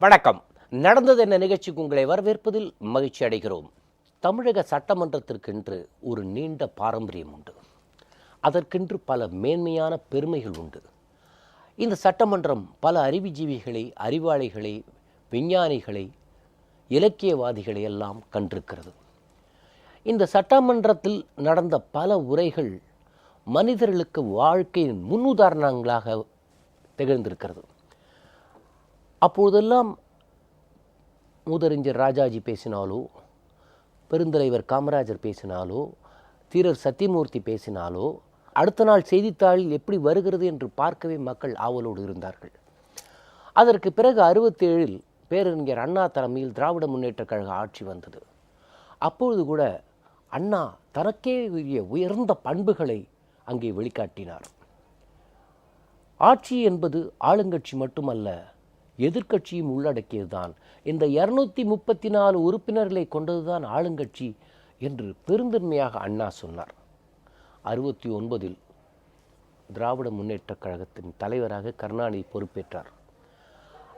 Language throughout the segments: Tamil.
வணக்கம். நடந்தது என்ன நிகழ்ச்சிக்கு உங்களை வரவேற்பதில் மகிழ்ச்சி அடைகிறோம். தமிழக சட்டமன்றத்திற்கென்று ஒரு நீண்ட பாரம்பரியம் உண்டு. அதற்கென்று பல மேன்மையான பெருமைகள் உண்டு. இந்த சட்டமன்றம் பல அறிவுஜீவிகளை, அறிவாளிகளை, விஞ்ஞானிகளை, இலக்கியவாதிகளை எல்லாம் கண்டிருக்கிறது. இந்த சட்டமன்றத்தில் நடந்த பல உரைகள் மனிதர்களுக்கு வாழ்க்கையின் முன்னுதாரணங்களாக திகழ்ந்திருக்கிறது. அப்பொழுதெல்லாம் மூதறிஞர் ராஜாஜி பேசினாலோ, பெருந்தலைவர் காமராஜர் பேசினாலோ, தீரர் சத்தியமூர்த்தி பேசினாலோ, அடுத்த நாள் செய்தித்தாளில் எப்படி வருகிறது என்று பார்க்கவே மக்கள் ஆவலோடு இருந்தார்கள். அதற்கு பிறகு 67 பேரறிஞர் அண்ணா தலைமையில் திராவிட முன்னேற்றக் கழக ஆட்சி வந்தது. அப்பொழுது கூட அண்ணா தனக்கே உரிய உயர்ந்த பண்புகளை அங்கே வெளிக்காட்டினார். ஆட்சி என்பது ஆளுங்கட்சி மட்டுமல்ல, எதிர்க்கட்சியும் உள்ளடக்கியதுதான். இந்த 234 உறுப்பினர்களை கொண்டதுதான் ஆளுங்கட்சி என்று பெருந்தன்மையாக அண்ணா சொன்னார். 69 திராவிட முன்னேற்றக் கழகத்தின் தலைவராக கருணாநிதி பொறுப்பேற்றார்.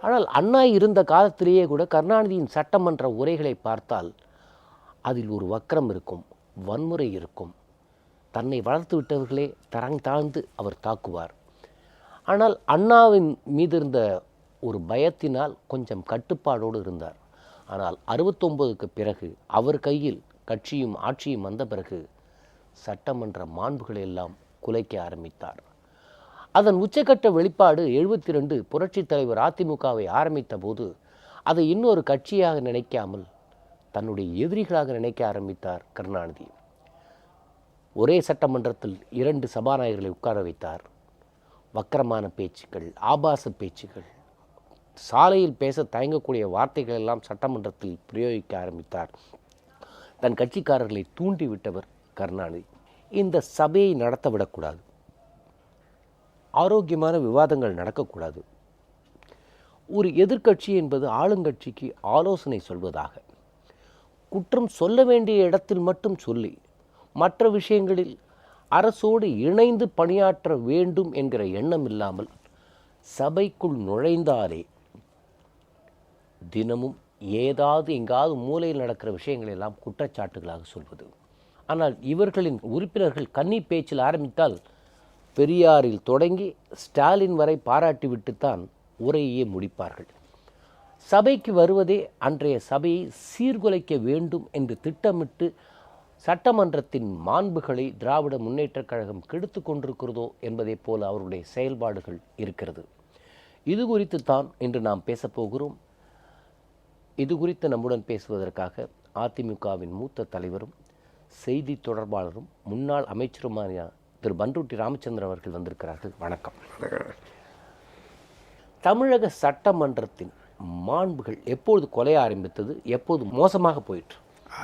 ஆனால் அண்ணா இருந்த காலத்திலேயே கூட கருணாநிதியின் சட்டமன்ற உரைகளை பார்த்தால் அதில் ஒரு வக்கரம் இருக்கும், வன்முறை இருக்கும். தன்னை வளர்த்து விட்டவர்களே தாழ்ந்து அவர் தாக்குவார். ஆனால் அண்ணாவின் மீது இருந்த ஒரு பயத்தினால் கொஞ்சம் கட்டுப்பாடோடு இருந்தார். ஆனால் 69க்கு பிறகு அவர் கையில் கட்சியும் ஆட்சியும் வந்த பிறகு சட்டமன்ற மாண்புகளை எல்லாம் குலைக்க ஆரம்பித்தார். அதன் உச்சக்கட்ட வெளிப்பாடு 72 புரட்சித் தலைவர் அதிமுகவை ஆரம்பித்த போது அதை இன்னொரு கட்சியாக நினைக்காமல் தன்னுடைய எதிரிகளாக நினைக்க ஆரம்பித்தார் கருணாநிதி. ஒரே சட்டமன்றத்தில் 2 சபாநாயகர்களை உட்கார வைத்தார். வக்கரமான பேச்சுக்கள், ஆபாச பேச்சுக்கள், சாலையில் பேச தயங்கக்கூடிய வார்த்தைகள் எல்லாம் சட்டமன்றத்தில் பிரயோகிக்க ஆரம்பித்தார். தன் கட்சிக்காரர்களை தூண்டிவிட்டவர் கருணாநிதி. இந்த சபையை நடத்த விடக்கூடாது, ஆரோக்கியமான விவாதங்கள் நடக்கக்கூடாது. ஒரு எதிர்க்கட்சி என்பது ஆளுங்கட்சிக்கு ஆலோசனை சொல்வதாக, குற்றம் சொல்ல வேண்டிய இடத்தில் மட்டும் சொல்லி மற்ற விஷயங்களில் அரசோடு இணைந்து பணியாற்ற வேண்டும் என்கிற எண்ணம் இல்லாமல் சபைக்குள் நுழைந்தாலே தினமும் ஏதாவது எங்காவது மூலையில் நடக்கிற விஷயங்கள் எல்லாம் குற்றச்சாட்டுகளாக சொல்வது. ஆனால் இவர்களின் உறுப்பினர்கள் கன்னி பேச்சில் ஆரம்பித்தால் பெரியாரில் தொடங்கி ஸ்டாலின் வரை பாராட்டிவிட்டுத்தான் உரையே முடிப்பார்கள். சபைக்கு வருவதே அன்றைய சபையை சீர்குலைக்க வேண்டும் என்று திட்டமிட்டு சட்டமன்றத்தின் மாண்புகளை திராவிட முன்னேற்றக் கழகம் கெடுத்து கொண்டிருக்கிறதோ என்பதை போல அவருடைய செயல்பாடுகள் இருக்கிறது. இது குறித்து தான் இன்று நாம் பேசப்போகிறோம். இது குறித்து நம்முடன் பேசுவதற்காக அதிமுகவின் மூத்த தலைவரும் செய்தி தொடர்பாளரும் முன்னாள் அமைச்சருமான திரு பண்ருட்டி ராமச்சந்திரன் அவர்கள் வந்திருக்கிறார்கள். வணக்கம். தமிழக சட்டமன்றத்தின் மாண்புகள் எப்பொழுது கொலைய ஆரம்பித்தது, எப்போது மோசமாக போயிற்று?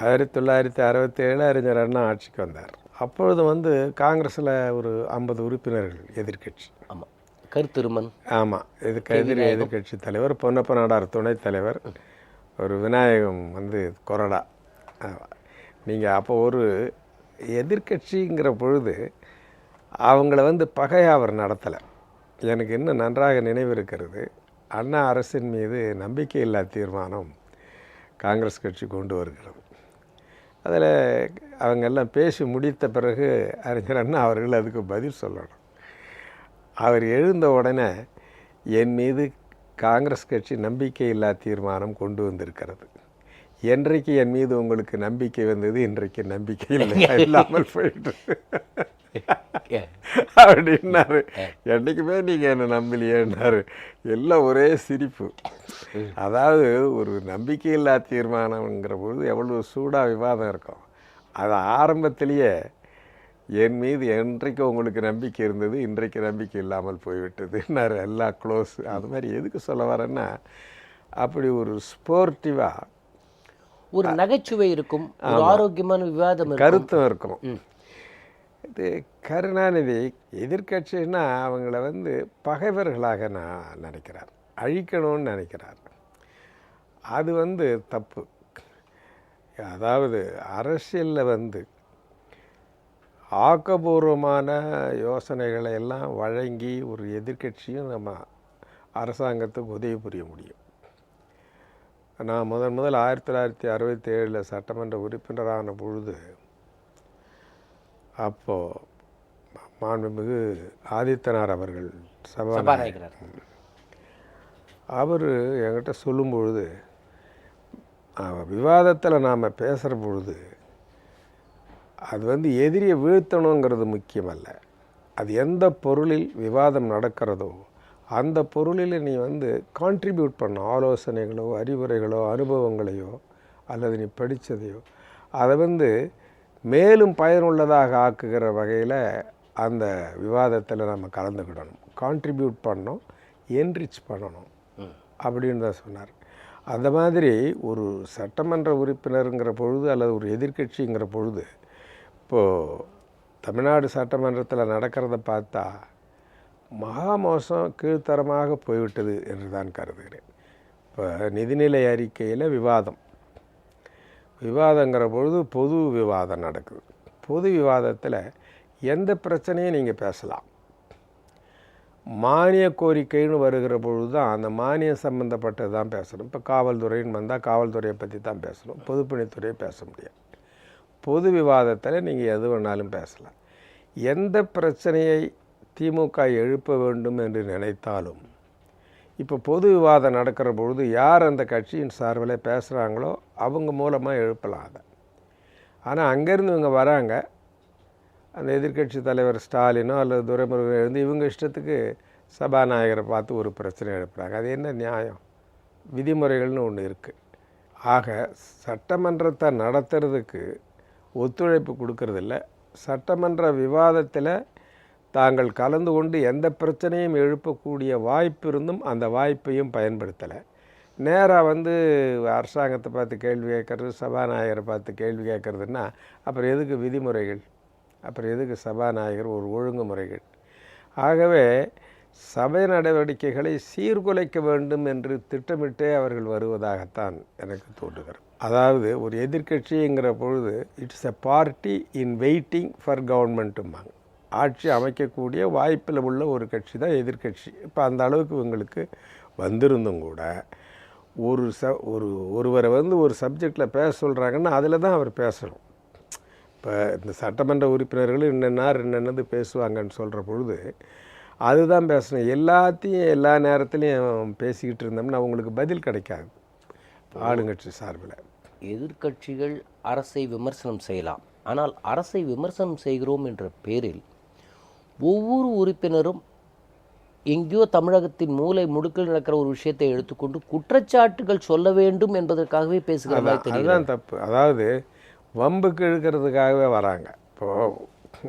1967 அறிஞர் அண்ணா ஆட்சிக்கு வந்தார். அப்பொழுது காங்கிரஸில் ஒரு 50 உறுப்பினர்கள் எதிர்கட்சி. ஆமாம், கருத்திருமன். ஆமாம், இதுக்கு எதிர்கட்சி தலைவர் பொன்னப்ப நாடார் துணைத் தலைவர், ஒரு விநாயகம் கொறடா. நீங்கள் அப்போ ஒரு எதிர்கட்சிங்கிற பொழுது அவங்கள பகையாக அவர் நடத்தலை. எனக்கு இன்னும் நன்றாக நினைவு இருக்கிறது, அண்ணா அரசின் மீது நம்பிக்கையில்லா தீர்மானம் காங்கிரஸ் கட்சி கொண்டு வருகிறது. அதில் அவங்கெல்லாம் பேசி முடித்த பிறகு அறிஞர் அண்ணா அவர்கள் அதுக்கு பதில் சொல்லணும். அவர் எழுந்த உடனே என் மீது காங்கிரஸ் கட்சி நம்பிக்கையில்லா தீர்மானம் கொண்டு வந்திருக்கிறது, என்றைக்கு என் மீது உங்களுக்கு நம்பிக்கை வந்தது, இன்றைக்கு நம்பிக்கை இல்லாமல் போயிட்டு அப்படின்னாரு. என்றைக்குமே நீங்கள் என்னை நம்பலையேன்னாரு. எல்லாம் ஒரே சிரிப்பு. அதாவது ஒரு நம்பிக்கையில்லா தீர்மானம்ங்கிற பொழுது எவ்வளோ சூடாக விவாதம் இருக்கும். அது ஆரம்பத்திலேயே என் மீது என்றைக்கு உங்களுக்கு நம்பிக்கை இருந்தது, இன்றைக்கு நம்பிக்கை இல்லாமல் போய்விட்டதுன்னாரு. எல்லாம் க்ளோஸ். அது மாதிரி எதுக்கு சொல்ல வரேன்னா, அப்படி ஒரு ஸ்போர்ட்டிவாக ஒரு நகைச்சுவை இருக்கும், ஒரு ஆரோக்கியமான விவாதம், கருத்தும் இருக்கும். இது கருணாநிதி எதிர்கட்சின்னா அவங்கள பகைவர்களாக நான் நினைக்கிறார், அழிக்கணும்னு நினைக்கிறார். அது தப்பு. அதாவது அரசியலில் ஆக்கபூர்வமான யோசனைகளை எல்லாம் வழங்கி ஒரு எதிர்கட்சியும் நம்ம அரசாங்கத்துக்கு உதவி புரிய முடியும். நான் முதல் 1967 சட்டமன்ற உறுப்பினரான பொழுது, அப்போது மாண்புமிகு ஆதித்தனார் அவர்கள் சபாநாயகர் அவர் என்கிட்ட சொல்லும் பொழுது, விவாதத்தில் நாம் பேசுகிற பொழுது அது வந்து எதிரியை வீழ்த்தணுங்கிறது முக்கியமல்ல, அது எந்த பொருளில் விவாதம் நடக்கிறதோ அந்த பொருளில் நீ வந்து கான்ட்ரிபியூட் பண்ண ஆலோசனைகளோ அறிவுரைகளோ அனுபவங்களையோ அல்லது நீ படித்ததையோ அதை வந்து மேலும் பயனுள்ளதாக ஆக்குகிற வகையில் அந்த விவாதத்தில் நம்ம கலந்துக்கிடணும், கான்ட்ரிபியூட் பண்ணணும், என்ரிச் பண்ணணும் அப்படின்னு தான் சொன்னார். அந்த மாதிரி ஒரு சட்டமன்ற உறுப்பினருங்கிற பொழுது அல்லது ஒரு எதிர்க்கட்சிங்கிற பொழுது இப்போது தமிழ்நாடு சட்டமன்றத்தில் நடக்கிறத பார்த்தா மகா மோசம் கீழ்த்தரமாக போய்விட்டது என்று தான் கருதுகிறேன். இப்போ நிதிநிலை அறிக்கையில் விவாதங்கிற பொழுது பொது விவாதம் நடக்குது. பொது விவாதத்தில் எந்த பிரச்சனையும் நீங்கள் பேசலாம். மானிய கோரிக்கைன்னு வருகிற பொழுது தான் அந்த மானியம் சம்மந்தப்பட்டது தான் பேசணும். இப்போ காவல்துறைன்னு வந்தால் காவல்துறையை பற்றி தான் பேசணும், பொதுப்பணித்துறையை பேச முடியாது. பொது விவாதத்தில் நீங்கள் எது வேணாலும் பேசலாம். எந்த பிரச்சனையை திமுக எழுப்ப வேண்டும் என்று நினைத்தாலும் இப்போ பொது விவாதம் நடக்கிற பொழுது யார் அந்த கட்சியின் சார்பில் பேசுகிறாங்களோ அவங்க மூலமாக எழுப்பலாம் அதை. ஆனால் அங்கேருந்து இவங்க வராங்க, அந்த எதிர்க்கட்சி தலைவர் ஸ்டாலினோ அல்லது துரைமுருகன் எழுந்து இவங்க இஷ்டத்துக்கு சபாநாயகரை பார்த்து ஒரு பிரச்சனை எழுப்புகிறாங்க. அது என்ன நியாயம்? விதிமுறைகள்னு ஒன்று இருக்குது. ஆக சட்டமன்றத்தை நடத்துறதுக்கு ஒத்துழைப்பு கொடுக்கறதில்ல. சட்டமன்ற விவாதத்தில் தாங்கள் கலந்து கொண்டு எந்த பிரச்சனையும் எழுப்பக்கூடிய வாய்ப்பு இருந்தும் அந்த வாய்ப்பையும் பயன்படுத்தலை. நேராக வந்து அரசாங்கத்தை பார்த்து கேள்வி கேட்கறது, சபாநாயகரை பார்த்து கேள்வி கேட்குறதுன்னா அப்புறம் எதுக்கு விதிமுறைகள், அப்புறம் எதுக்கு சபாநாயகர் ஒரு ஒழுங்குமுறைகள்? ஆகவே சபை நடவடிக்கைகளை சீர்குலைக்க வேண்டும் என்று திட்டமிட்டே அவர்கள் வருவதாகத்தான் எனக்கு தோன்றுகிறது. அதாவது ஒரு எதிர்க்கட்சிங்கிற பொழுது it's a party in waiting for கவர்மெண்ட்டும்பாங்க. ஆட்சி அமைக்கக்கூடிய வாய்ப்பில் உள்ள ஒரு கட்சி தான் எதிர்க்கட்சி. இப்போ அந்த அளவுக்கு இவங்களுக்கு வந்திருந்தும் கூட ஒருவரை வந்து ஒரு சப்ஜெக்டில் பேச சொல்கிறாங்கன்னா அதில் தான் அவர் பேசணும். இப்போ இந்த சட்டமன்ற உறுப்பினர்கள் என்னென்னது பேசுவாங்கன்னு சொல்கிற பொழுது அதுதான் பேசணும். எல்லாத்தையும் எல்லா நேரத்துலையும் பேசிக்கிட்டு இருந்தோம்னா அவங்களுக்கு பதில் கிடைக்காது. ஆளுங்கட்சி சார்பில் எதிர்க்கட்சிகள் அரசை விமர்சனம் செய்யலாம், ஆனால் அரசை விமர்சனம் செய்கிறோம் என்ற பேரில் ஒவ்வொரு உறுப்பினரும் எங்கேயோ தமிழகத்தின் மூலை முடுக்கில் நடக்கிற ஒரு விஷயத்தை எடுத்துக்கொண்டு குற்றச்சாட்டுகள் சொல்ல வேண்டும் என்பதற்காகவே பேசுகிற மாதிரி தெரியும். அதுதான் தப்பு. அதாவது வம்புக்கு இழுக்கிறதுக்காகவே வராங்க. இப்போது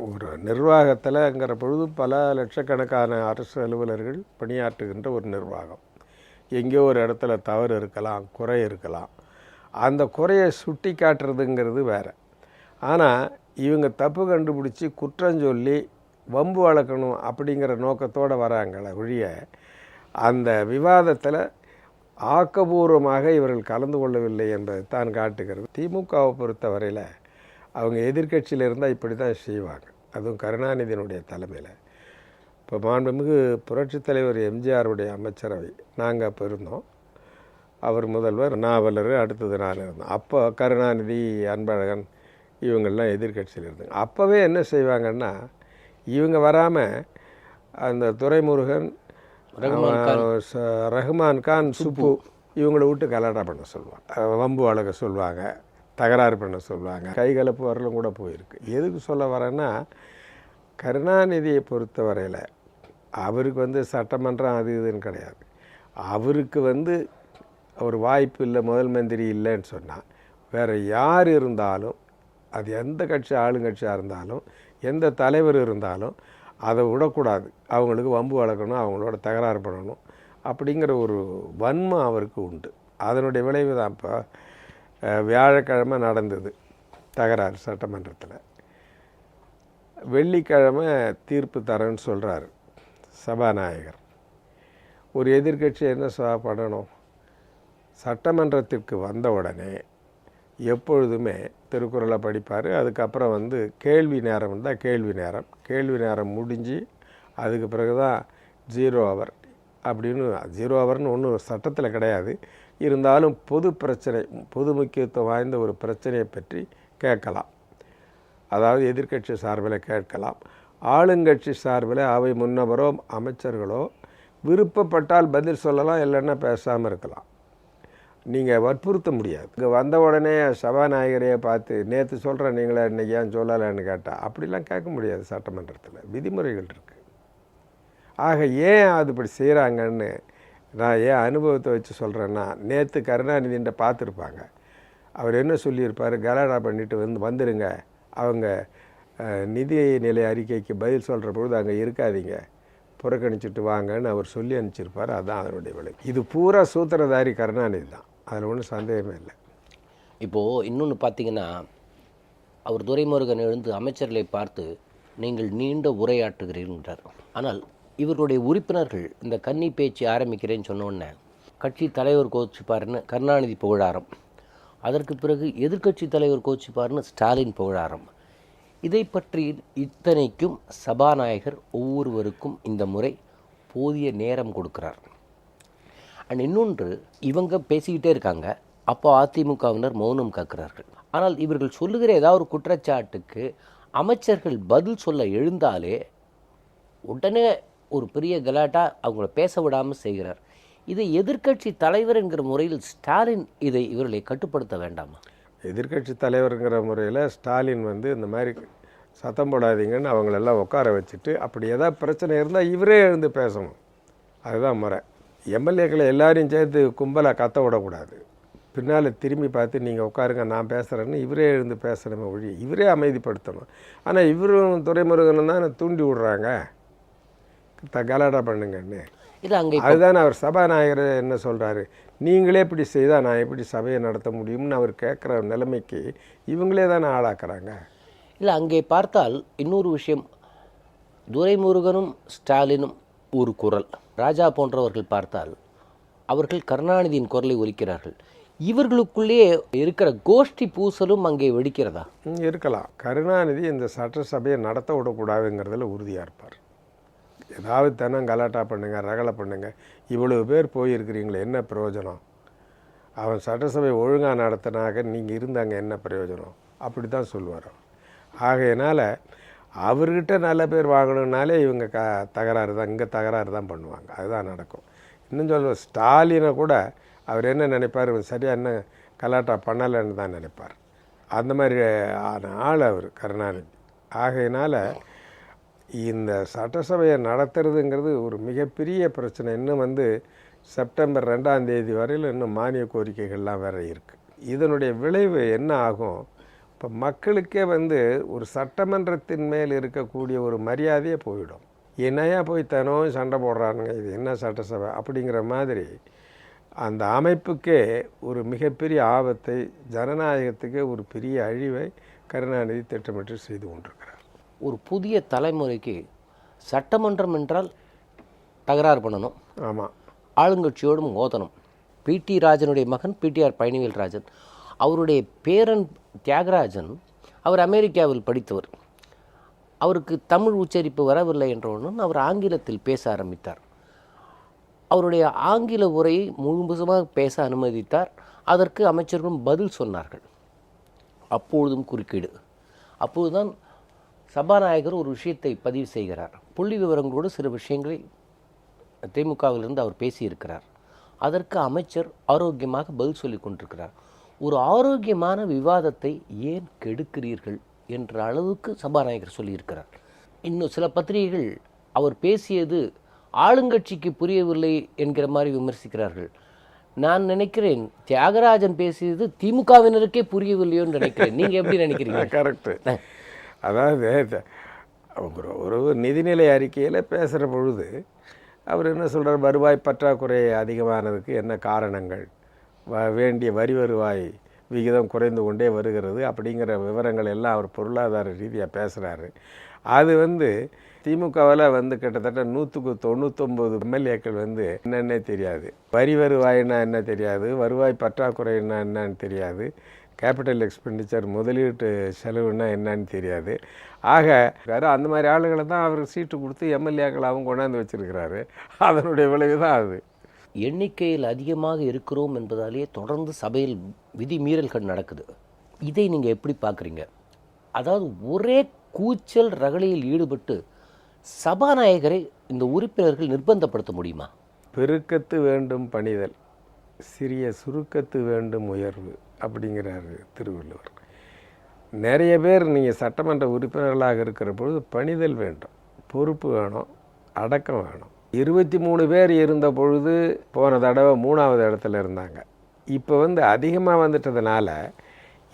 ஒரு நிர்வாகத்தில்ங்கிற பொழுது பல லட்சக்கணக்கான அரசு அலுவலர்கள் பணியாற்றுகின்ற ஒரு நிர்வாகம். எங்கேயோ ஒரு இடத்துல தவறு இருக்கலாம், குறை இருக்கலாம். அந்த குறையை சுட்டி காட்டுறதுங்கிறது வேறு. ஆனால் இவங்க தப்பு கண்டுபிடிச்சி குற்றம் சொல்லி வம்பு வளர்க்கணும் அப்படிங்கிற நோக்கத்தோடு வராங்களே ஒழிய அந்த விவாதத்தில் ஆக்கபூர்வமாக இவர்கள் கலந்து கொள்ளவில்லை என்பதை தான் காட்டுகிறது. திமுகவை பொறுத்தவரையில் அவங்க எதிர்க்கட்சியில் இருந்தால் இப்படி தான் செய்வாங்க. அதுவும் கருணாநிதியினுடைய தலைமையில். இப்போ மாண்புமிகு புரட்சித் தலைவர் எம்ஜிஆருடைய அமைச்சரவை நாங்கள் அப்போ இருந்தோம். அவர் முதல்வர், நாவலர், அடுத்தது நான் இருந்தோம். அப்போ கருணாநிதி, அன்பழகன் இவங்கள்லாம் எதிர்க்கட்சியில் இருந்தாங்க. அப்போவே என்ன செய்வாங்கன்னா இவங்க வராமல் அந்த துரைமுருகன், ரஹ்மான் கான், சுப்பு இவங்கள விட்டு கலாட்டா பண்ண சொல்லுவாங்க, வம்பு வழக்க சொல்லுவாங்க, தகராறு பண்ண சொல்லுவாங்க, கைகலப்பு வரலும் கூட போயிருக்கு. எதுக்கு சொல்ல வரேன்னா கருணாநிதியை பொறுத்தவரையில் அவருக்கு வந்து சட்டமன்றம் அது இதுன்னு கிடையாது. அவருக்கு வந்து ஒரு வாய்ப்பு இல்லை, முதல் மந்திரி இல்லைன்னு சொன்னால் வேறு யார் இருந்தாலும், அது எந்த கட்சி ஆளுங்கட்சியாக இருந்தாலும், எந்த தலைவர் இருந்தாலும் அதை விடக்கூடாது. அவங்களுக்கு வம்பு வளர்க்கணும், அவங்களோட தகராறு பண்ணணும் அப்படிங்கிற ஒரு வன்மம் அவருக்கு உண்டு. அதனுடைய விளைவு தான் இப்போ வியாழக்கிழமை நடந்தது தகராறு சட்டமன்றத்தில். வெள்ளிக்கிழமை தீர்ப்பு தரேன்னு சொல்கிறாரு சபாநாயகர். ஒரு எதிர்க்கட்சி என்ன பண்ணணும்? சட்டமன்றத்திற்கு வந்த உடனே எப்பொழுதுமே திருக்குறளை படிப்பார். அதுக்கப்புறம் வந்து கேள்வி நேரம் இருந்தால் கேள்வி நேரம் முடிஞ்சு அதுக்கு பிறகு தான் 0 ஹவர் அப்படின்னு. 0 ஹவர்னு ஒன்றும் சட்டத்தில் கிடையாது. இருந்தாலும் பொது பிரச்சனை, பொது முக்கியத்துவம் வாய்ந்த ஒரு பிரச்சனையை பற்றி கேட்கலாம். அதாவது எதிர்க்கட்சி சார்பில் கேட்கலாம். ஆளுங்கட்சி சார்பில் அவை முன்னவரோ அமைச்சர்களோ விருப்பப்பட்டால் பதில் சொல்லலாம், இல்லைன்னா பேசாமல் இருக்கலாம். நீங்கள் வற்புறுத்த முடியாது. இங்கே வந்த உடனே சபாநாயகரையே பார்த்து நேற்று சொல்கிறேன் நீங்களே இன்றைக்கி ஏன் சொல்லலைன்னு கேட்டால் அப்படிலாம் கேட்க முடியாது. சட்டமன்றத்தில் விதிமுறைகள் இருக்குது. ஆக ஏன் அது இப்படி செய்கிறாங்கன்னு நான் ஏன் அனுபவத்தை வச்சு சொல்கிறேன்னா, நேற்று கருணாநிதின்ற பார்த்துருப்பாங்க. அவர் என்ன சொல்லியிருப்பார், கலாடா பண்ணிட்டு வந்துடுங்க, அவங்க நிதிநிலை அறிக்கைக்கு பதில் சொல்கிற பொழுது அங்கே இருக்காதீங்க, புறக்கணிச்சிட்டு வாங்கன்னு அவர் சொல்லி அனுப்பிச்சிருப்பார். அதுதான் அதனுடைய விலை. இது பூரா சூத்திரதாரி கருணாநிதி தான், அதில் ஒன்றும் சந்தேகமே இல்லை. இப்போது இன்னொன்று பார்த்தீங்கன்னா, அவர் துரைமுருகன் எழுந்து அமைச்சர்களை பார்த்து நீங்கள் நீண்ட உரையாற்றுகிறீர்கள். ஆனால் இவர்களுடைய உறுப்பினர்கள் இந்த கன்னி பேச்சு ஆரம்பிக்கிறேன்னு சொன்னோடனே கட்சி தலைவர் கோச்சிப்பாருன்னு கருணாநிதி புகழாரம், அதற்கு பிறகு எதிர்க்கட்சி தலைவர் கோச்சிப்பாருன்னு ஸ்டாலின் புகழாரம். இதை பற்றி இத்தனைக்கும் சபாநாயகர் ஒவ்வொருவருக்கும் இந்த முறை போதிய நேரம் கொடுக்கிறார். அண்ட் இன்னொன்று, இவங்க பேசிக்கிட்டே இருக்காங்க, அப்போ அதிமுகவினர் மௌனம் காக்கிறார்கள். ஆனால் இவர்கள் சொல்லுகிற ஏதாவது ஒரு குற்றச்சாட்டுக்கு அமைச்சர்கள் பதில் சொல்ல எழுந்தாலே உடனே ஒரு பெரிய கலாட்டா அவங்கள பேச விடாமல் செய்கிறார். இதை எதிர்க்கட்சி தலைவர் என்கிற முறையில் ஸ்டாலின் இவர்களை கட்டுப்படுத்த வேண்டாமா? எதிர்க்கட்சி தலைவருங்கிற முறையில் ஸ்டாலின் இந்த மாதிரி சத்தம் போடாதீங்கன்னு அவங்களெல்லாம் உட்கார வச்சுட்டு, அப்படி ஏதாவது பிரச்சனை இருந்தால் இவரே எழுந்து பேசணும். அதுதான் முறை. எம்எல்ஏக்களை எல்லாரையும் சேர்த்து கும்பலாக கத்த விடக்கூடாது. பின்னால் திரும்பி பார்த்து நீங்கள் உட்காருங்க நான் பேசுகிறேன்னு இவரே எழுந்து பேசணுமே ஒழி, இவரே அமைதிப்படுத்தணும். ஆனால் இவரும் துரைமுருகனும் தான் தூண்டி விடுறாங்க, கலாடா பண்ணுங்கன்னு. இல்லை, அங்கே அதுதானே அவர் சபாநாயகர் என்ன சொல்கிறாரு, நீங்களே இப்படி செய்தால் நான் எப்படி சபையை நடத்த முடியும்னு அவர் கேட்குற நிலைமைக்கு இவங்களே தானே ஆளாக்குறாங்க. இல்லை, அங்கே பார்த்தால் இன்னொரு விஷயம், துரைமுருகனும் ஸ்டாலினும் ஒரு குரல், ராஜா போன்றவர்கள் பார்த்தால் அவர்கள் கருணாநிதியின் குரலை ஒலிக்கிறார்கள். இவர்களுக்குள்ளே இருக்கிற கோஷ்டி பூசலும் அங்கே வெடிக்கிறதா? இருக்கலாம். கருணாநிதி இந்த சட்டசபையை நடத்த விடக்கூடாதுங்கிறதுல உறுதியாக இருப்பார். ஏதாவது தினம் கலாட்டா பண்ணுங்கள், ரகலை பண்ணுங்கள், இவ்வளவு பேர் போயிருக்கிறீங்களே என்ன பிரயோஜனம், அவன் சட்டசபை ஒழுங்காக நடத்தினாக்க நீங்கள் இருந்தாங்க என்ன பிரயோஜனம், அப்படி தான் சொல்லுவார். ஆகையினால் அவர்கிட்ட நல்ல பேர் வாங்கணுன்னாலே இவங்க தகராறு தான், இங்கே தகராறு தான் பண்ணுவாங்க. அதுதான் நடக்கும். இன்னும் சொல்லுவோம், ஸ்டாலினை கூட அவர் என்ன நினைப்பார், சரியாக என்ன கலாட்டா பண்ணலைன்னு தான் நினைப்பார். அந்த மாதிரி ஆள் அவர் கருணாநிதி. ஆகையினால் இந்த சட்டசபையை நடத்துறதுங்கிறது ஒரு மிகப்பெரிய பிரச்சனை. இன்னும் செப்டம்பர் 2ஆம் தேதி வரையில் இன்னும் மானிய கோரிக்கைகள்லாம் வேறு இருக்குது. இதனுடைய விளைவு என்ன ஆகும், இப்போ மக்களுக்கே ஒரு சட்டமன்றத்தின் மேல் இருக்கக்கூடிய ஒரு மரியாதையே போயிடும். என்னையா போய் தினம் சண்டை போடுறானுங்க, இது என்ன சட்டசபை அப்படிங்கிற மாதிரி அந்த அமைப்புக்கே ஒரு மிகப்பெரிய ஆபத்தை, ஜனநாயகத்துக்கே ஒரு பெரிய அழிவை கருணாநிதி திட்டமிட்டு செய்து கொண்டிருக்கிறார். ஒரு புதிய தலைமுறைக்கு சட்டமன்றம் என்றால் தகராறு பண்ணணும், ஆமாம், ஆளுங்கட்சியோடும் மோதணும். பிடி ராஜனுடைய மகன் பிடிஆர் பழனிவேல் ராஜன், அவருடைய பேரன் தியாகராஜன், அவர் அமெரிக்காவில் படித்தவர். அவருக்கு தமிழ் உச்சரிப்பு வரவில்லை என்றவுடன் அவர் ஆங்கிலத்தில் பேச ஆரம்பித்தார். அவருடைய ஆங்கில உரையை முழுமையாக பேச அனுமதித்தார். அதற்கு அமைச்சர்களும் பதில் சொன்னார்கள். அப்பொழுதும் குறுக்கீடு. அப்போதுதான் சபாநாயகர் ஒரு விஷயத்தை பதிவு செய்கிறார். புள்ளி விவரங்களோடு சில விஷயங்களை திமுகவிலிருந்து அவர் பேசியிருக்கிறார். அதற்கு அமைச்சர் ஆரோக்கியமாக பதில் சொல்லி கொண்டிருக்கிறார். ஒரு ஆரோக்கியமான விவாதத்தை ஏன் கெடுக்கிறீர்கள் என்ற அளவுக்கு சபாநாயகர் சொல்லியிருக்கிறார். இன்னும் சில பத்திரிகைகள் அவர் பேசியது ஆளுங்கட்சிக்கு புரியவில்லை என்கிற மாதிரி விமர்சிக்கிறார்கள். நான் நினைக்கிறேன் தியாகராஜன் பேசியது திமுகவினருக்கே புரியவில்லையோன்னு நினைக்கிறேன். நீங்கள் எப்படி நினைக்கிறீங்க? கரெக்டு. அதாவது ஒரு நிதிநிலை அறிக்கையில் பேசுகிற பொழுது அவர் என்ன சொல்கிறார், வருவாய் பற்றாக்குறை அதிகமானதுக்கு என்ன காரணங்கள், வேண்டிய வரி வருவாய் விகிதம் குறைந்து கொண்டே வருகிறது அப்படிங்கிற விவரங்கள் எல்லாம் அவர் பொருளாதார ரீதியாக பேசுகிறாரு. அது திமுகவில் கிட்டத்தட்ட 199 எம்எல்ஏக்கள் என்னன்னே தெரியாது. வரி வருவாய்னா என்ன தெரியாது, வருவாய் பற்றாக்குறைன்னா என்னன்னு தெரியாது, கேபிட்டல் எக்ஸ்பெண்டிச்சர் முதலீட்டு செலவுன்னா என்னன்னு தெரியாது. ஆக அந்த மாதிரி ஆளுகளை தான் அவர் சீட்டு கொடுத்து எம்எல்ஏக்கள் அவங்க கொண்டாந்து வச்சுருக்கிறாரு. அதனுடைய விளைவு தான் அது. எண்ணிக்கையில் அதிகமாக இருக்கிறோம் என்பதாலேயே தொடர்ந்து சபையில் விதிமீறல்கள் நடக்குது. இதை நீங்கள் எப்படி பார்க்குறீங்க? அதாவது ஒரே கூச்சல் ரகளையில் ஈடுபட்டு சபாநாயகரை இந்த உறுப்பினர்கள் நிர்பந்தப்படுத்த முடியுமா? பெருக்கத்து வேண்டும் பணிதல், சிறிய சுருக்கத்து வேண்டும் உயர்வு அப்படிங்கிறாரு திருவள்ளுவர். நிறைய பேர் நீங்கள் சட்டமன்ற உறுப்பினர்களாக இருக்கிற பொழுது பணிதல் வேண்டும், பொறுப்பு வேணும், அடக்கம் வேணும். 23 பேர் இருந்த பொழுது போன தடவை 3வது இடத்துல இருந்தாங்க. இப்போ அதிகமாக வந்துட்டதுனால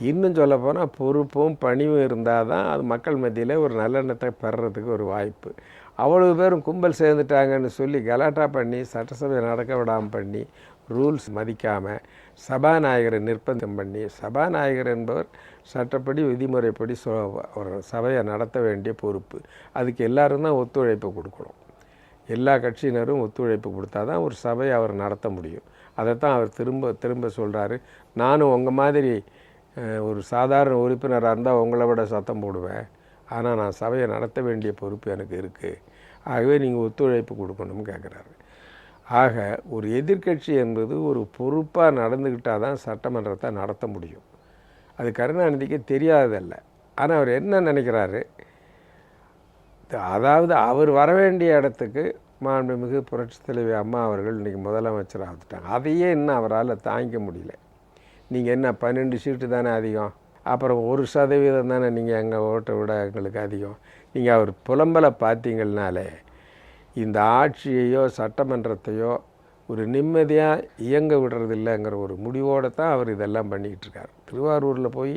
இன்னும் சொல்லப்போனால் பொறுப்பும் பணிவும் இருந்தால் தான் அது மக்கள் மத்தியில் ஒரு நல்லெண்ணத்தை பெறுறதுக்கு ஒரு வாய்ப்பு. அவ்வளவு பேரும் கும்பல் சேர்ந்துட்டாங்கன்னு சொல்லி கலாட்டா பண்ணி சட்டசபையை நடக்க விடாமல் பண்ணி ரூல்ஸ் மதிக்காமல் சபாநாயகரை நிர்பந்தம் பண்ணி, சபாநாயகர் என்பவர் சட்டப்படி விதிமுறைப்படி ஒரு சபையை நடத்த வேண்டிய பொறுப்பு. அதுக்கு எல்லாரும் தான் ஒத்துழைப்பு கொடுக்கணும். எல்லா கட்சியினரும் ஒத்துழைப்பு கொடுத்தா தான் ஒரு சபையை அவர் நடத்த முடியும். அதைத்தான் அவர் திரும்ப திரும்ப சொல்கிறாரு. நானும் உங்கள் மாதிரி ஒரு சாதாரண உறுப்பினராக இருந்தால் உங்களை விட சத்தம் போடுவேன், ஆனால் நான் சபையை நடத்த வேண்டிய பொறுப்பு எனக்கு இருக்குது, ஆகவே நீங்கள் ஒத்துழைப்பு கொடுக்கணும்னு கேட்குறாரு. ஆக ஒரு எதிர்க்கட்சி என்பது ஒரு பொறுப்பாக நடந்துக்கிட்டால் தான் சட்டமன்றத்தை நடத்த முடியும். அது கருணாநிதிக்கு தெரியாதல்ல. ஆனால் அவர் என்ன நினைக்கிறாரு, அதாவது அவர் வர வேண்டிய இடத்துக்கு மாண்புமிகு புரட்சித் தலைவி அம்மா அவர்கள் இன்றைக்கி முதலமைச்சர் ஆகிட்டாங்க. அதையே இன்னும் அவரால் தாங்கிக்க முடியல. நீங்கள் என்ன 12 சீட்டு தானே அதிகம், அப்புறம் 1% தானே நீங்கள் எங்கள் ஓட்டை விட எங்களுக்கு அதிகம். நீங்கள் அவர் புலம்பலை பார்த்தீங்கன்னாலே இந்த ஆட்சியையோ சட்டமன்றத்தையோ ஒரு நிம்மதியாக இயங்க விடுறதில்லைங்கிற ஒரு முடிவோடு தான் அவர் இதெல்லாம் பண்ணிக்கிட்டு இருக்கார். திருவாரூரில் போய்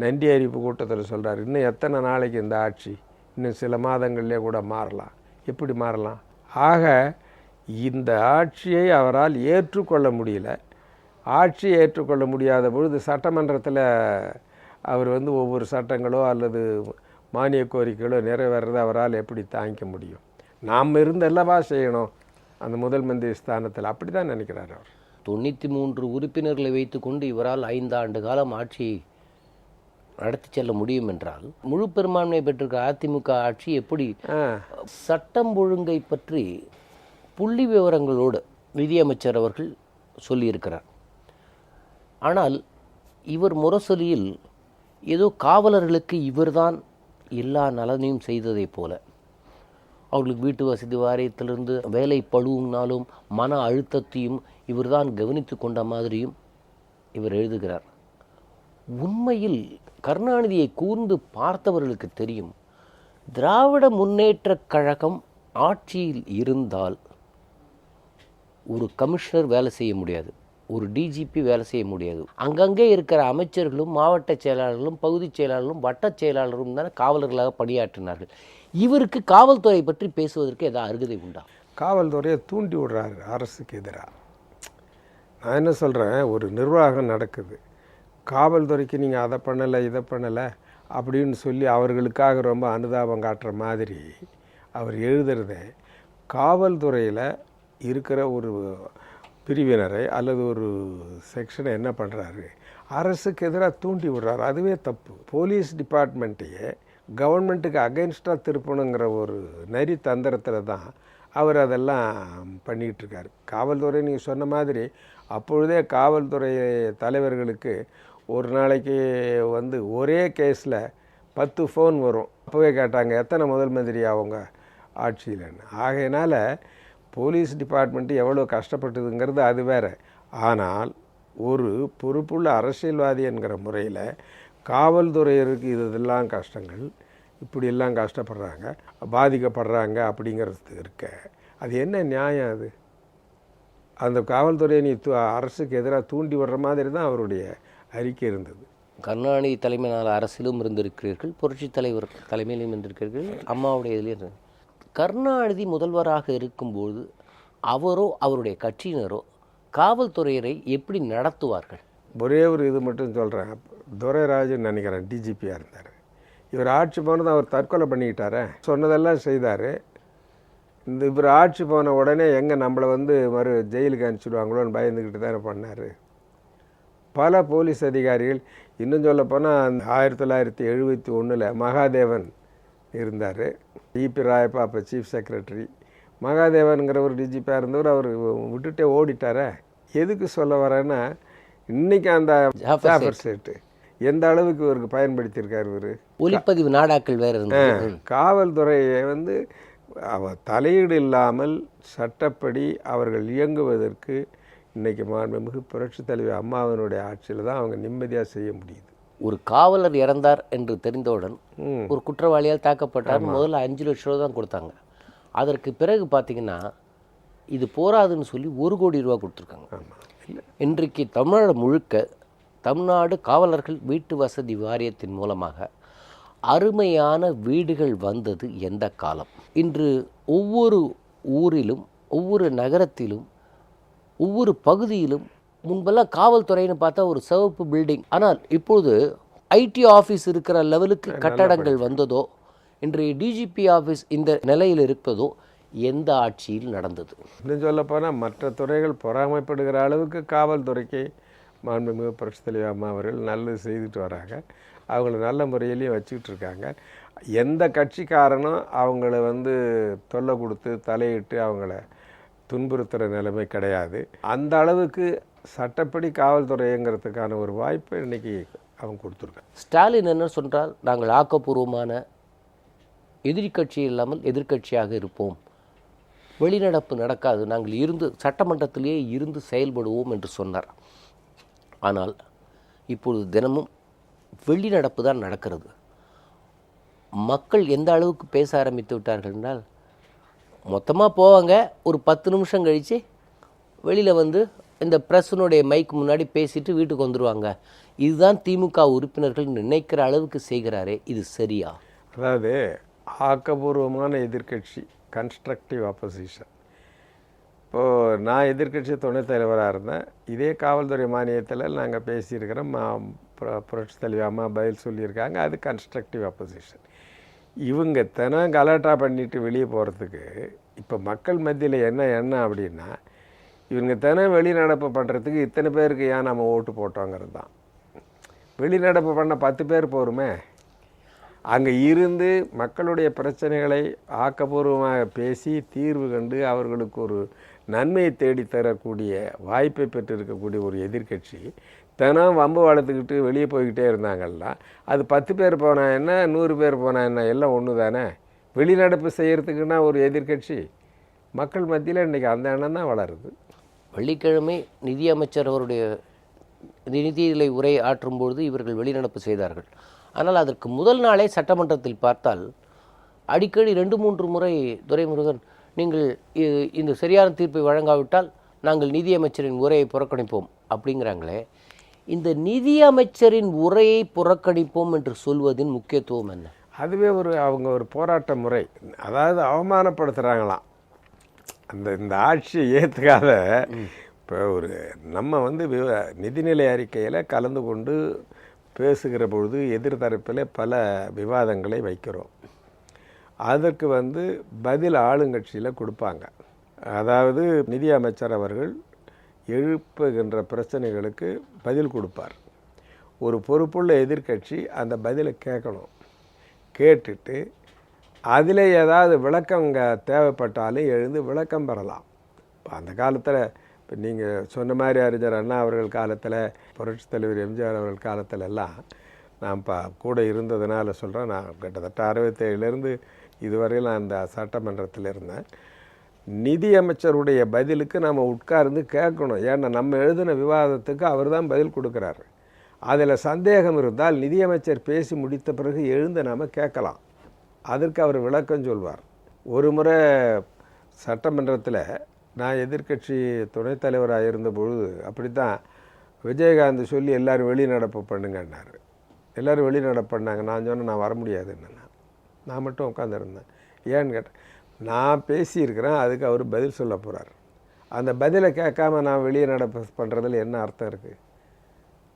நன்றி அறிவிப்பு கூட்டத்தில் சொல்கிறார், இன்னும் எத்தனை நாளைக்கு இந்த ஆட்சி, இன்னும் சில மாதங்கள்லேயே கூட மாறலாம். எப்படி மாறலாம்? ஆக இந்த ஆட்சியை அவரால் ஏற்றுக்கொள்ள முடியல. ஆட்சியை ஏற்றுக்கொள்ள முடியாத பொழுது சட்டமன்றத்தில் அவர் ஒவ்வொரு சட்டங்களோ அல்லது மானிய கோரிக்கைகளோ நிறைவேறது அவரால் எப்படி தாங்கிக்க முடியும்? நாம் இருந்தல்லவா செய்யணும் அந்த முதல் மந்திரி ஸ்தானத்தில். அப்படி தான் நினைக்கிறார் அவர். 93 உறுப்பினர்களை வைத்துக்கொண்டு இவரால் 5 ஆண்டு காலம் ஆட்சியை நடத்தி செல்ல முடியும் என்றால், முழு பெரும்பான்மை பெற்றிருக்க அதிமுக ஆட்சி எப்படி? சட்டம் ஒழுங்கை பற்றி புள்ளி விவரங்களோடு நிதியமைச்சர் அவர்கள் சொல்லியிருக்கிறார். ஆனால் இவர் முரசொலியில் ஏதோ காவலர்களுக்கு இவர்தான் எல்லா நலனையும் செய்ததைப் போல, அவர்களுக்கு வீட்டு வசதி வாரியத்திலிருந்து வேலை பழுவுனாலும் மன அழுத்தத்தையும் இவர்தான் கவனித்து கொண்ட மாதிரியும் இவர் எழுதுகிறார். உண்மையில் கருணாநிதியை கூர்ந்து பார்த்தவர்களுக்கு தெரியும், திராவிட முன்னேற்றக் கழகம் ஆட்சியில் இருந்தால் ஒரு கமிஷனர் வேலை செய்ய முடியாது, ஒரு டிஜிபி வேலை செய்ய முடியாது. அங்கங்கே இருக்கிற அமைச்சர்களும் மாவட்ட செயலாளர்களும் பகுதி செயலாளர்களும் வட்ட செயலாளரும் தானே காவலர்களாக பணியாற்றினார்கள். இவருக்கு காவல்துறை பற்றி பேசுவதற்கு ஏதாவது அருகதை உண்டா? காவல்துறையை தூண்டி விடுறாரு அரசுக்கு எதிராக. நான் என்ன சொல்கிறேன், ஒரு நிர்வாகம் நடக்குது, காவல்துறைக்கு நீங்கள் அதை பண்ணலை இதை பண்ணலை அப்படின்னு சொல்லி அவர்களுக்காக ரொம்ப அனுதாபம் காட்டுற மாதிரி அவர் எழுதுறத, காவல்துறையில் இருக்கிற ஒரு பிரிவினரை அல்லது ஒரு செக்ஷனை என்ன பண்ணுறாரு, அரசுக்கு எதிராக தூண்டி விடுறாரு. அதுவே தப்பு. போலீஸ் டிபார்ட்மெண்ட்டையே கவர்மெண்ட்டுக்கு அகைன்ஸ்டாக திருப்பணுங்கிற ஒரு நரி தந்திரத்தில் தான் அவர் அதெல்லாம் பண்ணிக்கிட்டு இருக்கார். காவல்துறை நீங்கள் சொன்ன மாதிரி அப்பொழுதே காவல்துறை தலைவர்களுக்கு ஒரு நாளைக்கு ஒரே கேஸில் 10 ஃபோன் வரும். அப்போவே கேட்டாங்க எத்தனை முதல் மந்திரி அவங்க ஆட்சியில்னு. ஆகையினால் போலீஸ் டிபார்ட்மெண்ட்டு எவ்வளோ கஷ்டப்பட்டதுங்கிறது அது வேறு. ஆனால் ஒரு பொறுப்புள்ள அரசியல்வாதி என்கிற முறையில் காவல்துறையருக்கு இதெல்லாம் கஷ்டங்கள், இப்படியெல்லாம் கஷ்டப்படுறாங்க, பாதிக்கப்படுறாங்க அப்படிங்கிறது இருக்க, அது என்ன நியாயம்? அது அந்த காவல்துறையை நீ அரசுக்கு எதிராக தூண்டி விடுற மாதிரி தான் அவருடைய அறிக்கை இருந்தது. கருணாநிதி தலைமையிலான அரசிலும் இருந்திருக்கிறீர்கள், புரட்சி தலைவர் தலைமையிலும் இருந்திருக்கிறீர்கள், அம்மாவுடைய இதிலே. கருணாநிதி முதல்வராக இருக்கும்போது அவரோ அவருடைய கட்சியினரோ காவல்துறையரை எப்படி நடத்துவார்கள்? ஒரே ஒரு இது மட்டும் சொல்கிறேன். துரைராஜன் நினைக்கிறேன் டிஜிபியாக இருந்தார். இவர் ஆட்சி போனது அவர் தற்கொலை பண்ணிக்கிட்டார, சொன்னதெல்லாம் செய்தார். இவர் ஆட்சி போன உடனே எங்கே நம்மளை மறு ஜெயிலுக்கு அனுப்பிச்சிடுவாங்களோன்னு பயந்துக்கிட்டு தானே பண்ணார். பல போலீஸ் அதிகாரிகள், இன்னும் சொல்லப்போனால் 1971 மகாதேவன் இருந்தார், இபி ராயப்பா அப்போ சீஃப் செக்ரட்டரி, மகாதேவனுங்கிற ஒரு டிஜிபியாக இருந்தவர் அவர் விட்டுட்டே ஓடிட்டாரே. எதுக்கு சொல்ல வரேன்னா, இன்றைக்கி அந்த ஜாஃபர் சேட்டு எந்த அளவுக்கு இவருக்கு பயன்படுத்தியிருக்கார். இவர் ஒளிப்பதிவு நாடாக்கள் வேறு இருந்தது. காவல்துறையை வந்து தலையீடு இல்லாமல் சட்டப்படி அவர்கள் இயங்குவதற்கு இன்றைக்கி மாண்புமிகு புரட்சித் தலைவர் அம்மாவினுடைய ஆட்சியில் தான் அவங்க நிம்மதியாக செய்ய முடியுது. ஒரு காவலர் இறந்தார் என்று தெரிந்தவுடன் ஒரு குற்றவாளியால் தாக்கப்பட்டார். முதல்ல 5 லட்சம் ரூபா தான் கொடுத்தாங்க. அதற்கு பிறகு பார்த்தீங்கன்னா இது போராதுன்னு சொல்லி 1 கோடி ரூபா கொடுத்துருக்காங்க. இன்றைக்கு தமிழ்நாடு முழுக்க தமிழ்நாடு காவலர்கள் வீட்டு வசதி வாரியத்தின் மூலமாக அருமையான வீடுகள் வந்தது எந்த காலம். இன்று ஒவ்வொரு ஊரிலும் ஒவ்வொரு நகரத்திலும் ஒவ்வொரு பகுதியிலும் முன்பெல்லாம் காவல்துறைன்னு பார்த்தா ஒரு சிவப்பு பில்டிங், ஆனால் இப்பொழுது ஐடி ஆஃபீஸ் இருக்கிற லெவலுக்கு கட்டடங்கள் வந்ததோ, இன்றைய டிஜிபி ஆஃபீஸ் இந்த நிலையில் இருப்பதோ எந்த ஆட்சியில் நடந்தது? இன்னும் சொல்லப்போனால் மற்ற துறைகள் பொறாமைப்படுகிற அளவுக்கு காவல்துறைக்கு மாண்புமிகு புரட்சித் தலைவர் அம்மா அவர்கள் நல்லது செய்துட்டு வராங்க. அவங்கள நல்ல முறையிலையும் வச்சுக்கிட்டு இருக்காங்க. எந்த கட்சிக்காரனும் அவங்கள வந்து தொல்லை கொடுத்து தலையிட்டு அவங்கள துன்புறுத்துகிற நிலைமை கிடையாது. அந்த அளவுக்கு சட்டப்படி காவல்துறைங்கிறதுக்கான ஒரு வாய்ப்பை இன்றைக்கி அவங்க கொடுத்துருக்காங்க. ஸ்டாலின் என்ன சொல்கிறார்? நாங்கள் ஆக்கப்பூர்வமான எதிர்கட்சி இல்லாமல் எதிர்கட்சியாக இருப்போம், வெளிநடப்பு நடக்காது, நாங்கள் இருந்து சட்டமன்றத்திலேயே இருந்து செயல்படுவோம் என்று சொன்னார். ஆனால் இப்பொழுது தினமும் வெளிநடப்பு தான் நடக்கிறது. மக்கள் எந்த அளவுக்கு பேச ஆரம்பித்து விட்டார்கள் என்றால், மொத்தமாக போவாங்க, ஒரு 10 நிமிஷம் கழித்து வெளியில் வந்து இந்த ப்ரெஸ்ஸினுடைய மைக் முன்னாடி பேசிட்டு வீட்டுக்கு வந்துடுவாங்க. இதுதான் திமுக உறுப்பினர்கள் நினைக்கிற அளவுக்கு செய்கிறாரே, இது சரியா? அதாவது ஆக்கப்பூர்வமான எதிர்கட்சி, கன்ஸ்ட்ரக்டிவ் ஆப்போசிஷன். இப்போது நான் எதிர்கட்சி துணைத் தலைவராக இருந்தேன். இதே காவல்துறை மானியத்தில் நாங்கள் பேசியிருக்கிறோம். புரட்சித் தலைவர் அம்மா பதில் சொல்லியிருக்காங்க. அது கன்ஸ்ட்ரக்டிவ் ஆப்போசிஷன். இவங்க தினம் கலாட்டா பண்ணிட்டு வெளியே போகிறதுக்கு இப்போ மக்கள் மத்தியில் என்ன அப்படின்னா, இவங்க தினம் வெளிநடப்பு பண்ணுறதுக்கு இத்தனை பேருக்கு ஏன் நம்ம ஓட்டு போட்டோங்கிறது தான். வெளிநடப்பு பண்ண 10 பேர் போருமே. அங்கே இருந்து மக்களுடைய பிரச்சனைகளை ஆக்கப்பூர்வமாக பேசி தீர்வு கண்டு அவர்களுக்கு ஒரு நன்மையை தேடித்தரக்கூடிய வாய்ப்பை பெற்றிருக்கக்கூடிய ஒரு எதிர்கட்சி தினம் வம்பு வளர்த்துக்கிட்டு வெளியே போய்கிட்டே இருந்தாங்கன்னா அது 10 பேர் போனால் என்ன, 100 பேர் போனால் என்ன, எல்லாம் ஒன்று தானே. வெளிநடப்பு செய்கிறதுக்குன்னா ஒரு எதிர்கட்சி மக்கள் மத்தியில் இன்றைக்கி அந்த எண்ணம் தான் வளருது. வெள்ளிக்கிழமை நிதியமைச்சர் அவருடைய நிதிநிலை உரை ஆற்றும்பொழுது இவர்கள் வெளிநடப்பு செய்தார்கள். ஆனால் அதற்கு முதல் நாளே சட்டமன்றத்தில் பார்த்தால் அடிக்கடி 2-3 முறை துரைமுருகன், நீங்கள் இந்த சரியான தீர்ப்பை வழங்காவிட்டால் நாங்கள் நிதியமைச்சரின் உரையை புறக்கணிப்போம் அப்படிங்கிறாங்களே. இந்த நிதியமைச்சரின் உரையை புறக்கணிப்போம் என்று சொல்வதின் முக்கியத்துவம் என்ன? அதுவே அவங்க ஒரு போராட்ட முறை. அதாவது அவமானப்படுத்துகிறாங்களாம். இந்த ஆட்சியை ஏற்றுக்காத இப்போ நம்ம வந்து நிதிநிலை அறிக்கையில் கலந்து கொண்டு பேசுகிற பொழுது எதிர்தரப்பில் பல விவாதங்களை வைக்கிறோம். அதற்கு பதில் ஆளுங்கட்சியில் கொடுப்பாங்க. அதாவது நிதி அமைச்சர் அவர்கள் எழுப்புகின்ற பிரச்சனைகளுக்கு பதில் கொடுப்பார். ஒரு பொறுப்புள்ள எதிர்கட்சி அந்த பதிலை கேட்கணும். கேட்டுட்டு அதில் ஏதாவது விளக்கம் தேவைப்பட்டாலும் எழுந்து விளக்கம் பெறலாம். அந்த காலத்தில் இப்போ நீங்கள் சொன்ன மாதிரி அறிஞர் அண்ணா அவர்கள் காலத்தில், புரட்சித் தலைவர் எம்ஜிஆர் அவர்கள் காலத்தில் எல்லாம் நான் கூட இருந்ததுனால சொல்கிறேன். நான் கிட்டத்தட்ட 67லேருந்து இதுவரையில் நான் அந்த சட்டமன்றத்தில் இருந்தேன். நிதி அமைச்சருடைய பதிலுக்கு நம்ம உட்கார்ந்து கேட்கணும். ஏன்னா நம்ம எழுதின விவாதத்துக்கு அவர் தான் பதில் கொடுக்குறாரு. அதில் சந்தேகம் இருந்தால் நிதியமைச்சர் பேசி முடித்த பிறகு எழுந்து நாம் கேட்கலாம். அதற்கு அவர் விளக்கம் சொல்வார். ஒரு முறை சட்டமன்றத்தில் நான் எதிர்கட்சி துணைத் தலைவராக இருந்தபொழுது அப்படி தான் விஜயகாந்த் சொல்லி எல்லோரும் வெளிநடப்பு பண்ணுங்கன்னார். எல்லோரும் வெளிநடப்பு பண்ணாங்க. நான் சொன்னேன் நான் வர முடியாதுன்னு. நான் மட்டும் உட்காந்துருந்தேன். ஏன்னு கேட்டேன், நான் பேசியிருக்கிறேன், அதுக்கு அவர் பதில் சொல்ல போகிறார். அந்த பதிலை கேட்காம நான் வெளிநடப்பு பண்ணுறதுல என்ன அர்த்தம் இருக்குது?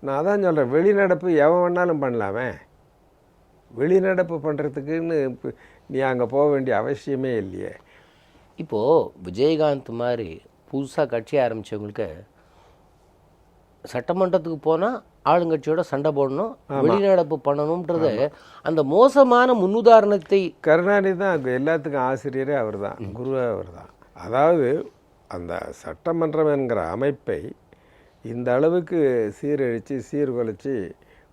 நான் அதான் சொல்கிறேன், வெளிநடப்பு எவன் வேணாலும் பண்ணலாமே. வெளிநடப்பு பண்ணுறதுக்குன்னு நீ அங்கே போக வேண்டிய அவசியமே இல்லையே. இப்போது விஜயகாந்த் மாதிரி புதுசாக கட்சி ஆரம்பித்தவங்களுக்கு சட்டமன்றத்துக்கு போனால் ஆளுங்கட்சியோட சண்டை போடணும், வெளிநடப்பு பண்ணணுன்றது அந்த மோசமான முன்னுதாரணத்தை கருணாநிதி தான் எல்லாத்துக்கும் ஆசிரியரே அவர் தான், குருவே அவர் தான். அதாவது அந்த சட்டமன்றம் என்கிற அமைப்பை இந்த அளவுக்கு சீரழித்து சீர்குலைச்சி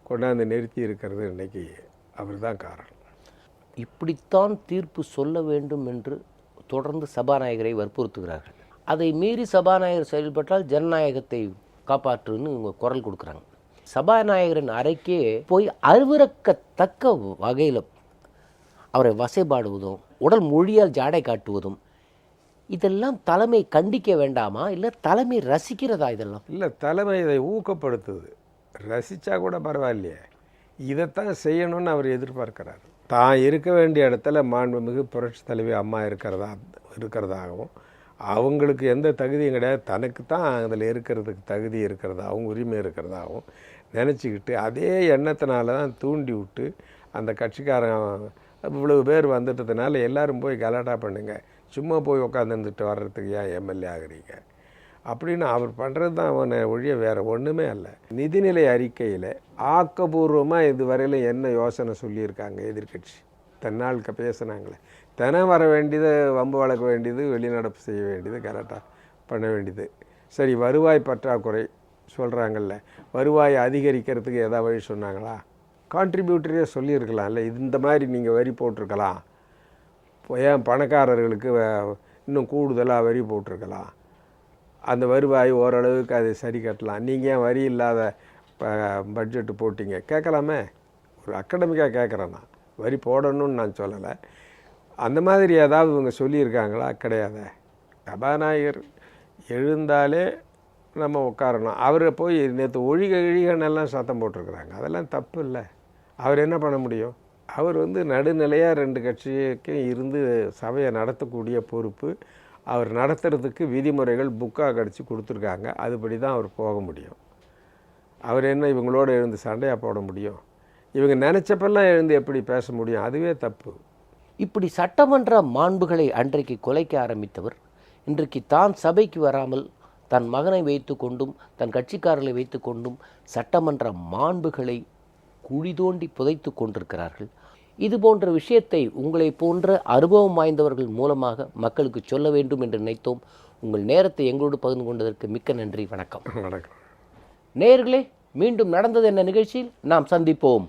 கொண்டாந்து நிறுத்தி இருக்கிறது இன்னைக்கு அவர் தான் காரணம். இப்படித்தான் தீர்ப்பு சொல்ல வேண்டும் என்று தொடர்ந்து சபாநாயகரை வற்புறுத்துகிறார்கள். அதை மீறி சபாநாயகர் செயல்பட்டால் ஜனநாயகத்தை காப்பாற்றுன்னு இவங்க குரல் கொடுக்குறாங்க. சபாநாயகரின் அறைக்கே போய் அருவருக்கத்தக்க வகையில் அவரை வசைபாடுவதும் உடல் மொழியால் ஜாடை காட்டுவதும் இதெல்லாம் தலைமை கண்டிக்க வேண்டாமா, இல்லை தலைமை ரசிக்கிறதா? இதெல்லாம் இல்லை, தலைமை இதை ஊக்கப்படுத்துது. ரசித்தா கூட பரவாயில்லையே, இதைத்தான் செய்யணும்னு அவர் எதிர்பார்க்கிறார். தான் இருக்க வேண்டிய இடத்துல மாண்புமிகு புரட்சி தலைவி அம்மா இருக்கிறதாகவும் அவங்களுக்கு எந்த தகுதியும் கிடையாது, தனக்கு தான் அதில் இருக்கிறதுக்கு தகுதி இருக்கிறதாகவும் உரிமை இருக்கிறதாகவும் நினச்சிக்கிட்டு அதே எண்ணத்தினால தான் தூண்டி விட்டு அந்த கட்சிக்காரன் இவ்வளவு பேர் வந்துட்டதுனால எல்லோரும் போய் கலாட்டா பண்ணுங்க, சும்மா போய் உட்காந்துட்டு வர்றதுக்கு ஏன் எம்எல்ஏ ஆகுறீங்க அப்படின்னு அவர் பண்ணுறது தான் அவனை ஒழிய வேறு ஒன்றுமே அல்ல. நிதிநிலை அறிக்கையில் ஆக்கபூர்வமாக இதுவரையில் என்ன யோசனை சொல்லியிருக்காங்க எதிர்கட்சி? தன்னாளுக்கு பேசுனாங்களே, தினம் வர வேண்டியது, வம்பு வளர்க்க வேண்டியது, வெளிநடப்பு செய்ய வேண்டியது, கரெக்டாக பண்ண வேண்டியது. சரி, வருவாய் பற்றாக்குறை சொல்கிறாங்கல்ல, வருவாய் அதிகரிக்கிறதுக்கு எதாவது வழி சொன்னாங்களா? கான்ட்ரிபியூட்டரியே சொல்லியிருக்கலாம்ல, இந்த மாதிரி நீங்கள் வரி போட்டிருக்கலாம், ஏன் பணக்காரர்களுக்கு இன்னும் கூடுதலாக வரி போட்டிருக்கலாம், அந்த வருவாய் ஓரளவுக்கு அது சரி கட்டலாம், நீங்கள் ஏன் வரி இல்லாத பட்ஜெட்டு போட்டிங்க கேட்கலாமே? ஒரு அகடமிக்காக கேட்குறேன் நான், வரி போடணும்னு நான் சொல்லலை. அந்த மாதிரி ஏதாவது இவங்க சொல்லியிருக்காங்களா? கிடையாத. சபாநாயகர் எழுந்தாலே நம்ம உட்காரணும். அவரை போய் நேற்று ஒழிகன்னெல்லாம் சத்தம் போட்டிருக்கிறாங்க, அதெல்லாம் தப்பு இல்லை. அவர் என்ன பண்ண முடியும்? அவர் நடுநிலையாக ரெண்டு கட்சிக்கும் இருந்து சபையை நடத்தக்கூடிய பொறுப்பு அவர் நடத்துறதுக்கு விதிமுறைகள் புக்காக கடிச்சு கொடுத்துருக்காங்க, அதுபடி தான் அவர் போக முடியும். அவர் என்ன இவங்களோட எழுந்து சண்டையாக போட முடியும்? இவங்க நினச்சப்பெல்லாம் எழுந்து எப்படி பேச முடியும்? அதுவே தப்பு. இப்படி சட்டமன்ற மாண்புகளை அன்றைக்கு குலைக்க ஆரம்பித்தவர் இன்றைக்கு தான் சபைக்கு வராமல் தன் மகனை வைத்து கொண்டும் தன் கட்சிக்காரர்களை வைத்து கொண்டும் சட்டமன்ற மாண்புகளை குழி தோண்டி புதைத்து கொண்டிருக்கிறார்கள். இது போன்ற விஷயத்தை உங்களை போன்ற அனுபவம் வாய்ந்தவர்கள் மூலமாக மக்களுக்கு சொல்ல வேண்டும் என்று நினைத்தோம். உங்கள் நேரத்தை எங்களோடு பகிர்ந்து கொண்டதற்கு மிக்க நன்றி. வணக்கம். வணக்கம் நேயர்களே, மீண்டும் நடந்தது என்ன நிகழ்ச்சியில் நாம் சந்திப்போம்.